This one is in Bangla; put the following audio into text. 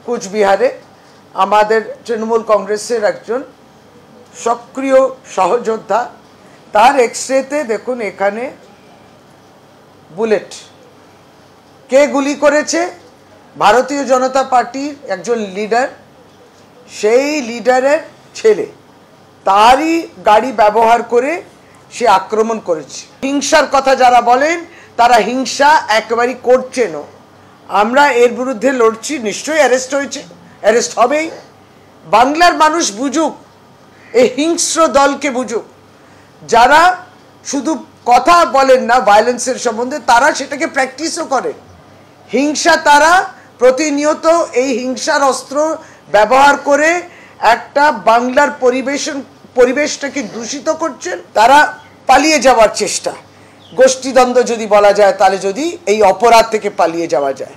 কুচবিহারে আমাদের তৃণমূল কংগ্রেসের একজন সক্রিয় সহযোদ্ধা, তার এক্সরেতে দেখুন এখানে বুলেট। কে গুলি করেছে? ভারতীয় জনতা পার্টির একজন লিডার, সেই লিডারের ছেলে, তারই গাড়ি ব্যবহার করে সে আক্রমণ করেছে। হিংসার কথা যারা বলেন তারা হিংসা একেবারেই করছেনও। আমরা এর বিরুদ্ধে লড়ছি, নিশ্চয়ই অ্যারেস্ট হয়েছে, অ্যারেস্ট হবেই। বাংলার মানুষ বুঝুক, এই হিংস্র দলকে বুঝুক, যারা শুধু কথা বলেন না ভায়োলেন্সের সম্বন্ধে, তারা সেটাকে প্র্যাকটিসও করে। হিংসা, তারা প্রতিনিয়ত এই হিংসার অস্ত্র ব্যবহার করে একটা বাংলার পরিবেশটাকে দূষিত করছেন। তারা পালিয়ে যাওয়ার চেষ্টা, গোষ্ঠীদ্বন্দ্ব যদি বলা যায়, তাহলে যদি এই অপরাধ থেকে পালিয়ে যাওয়া যায়।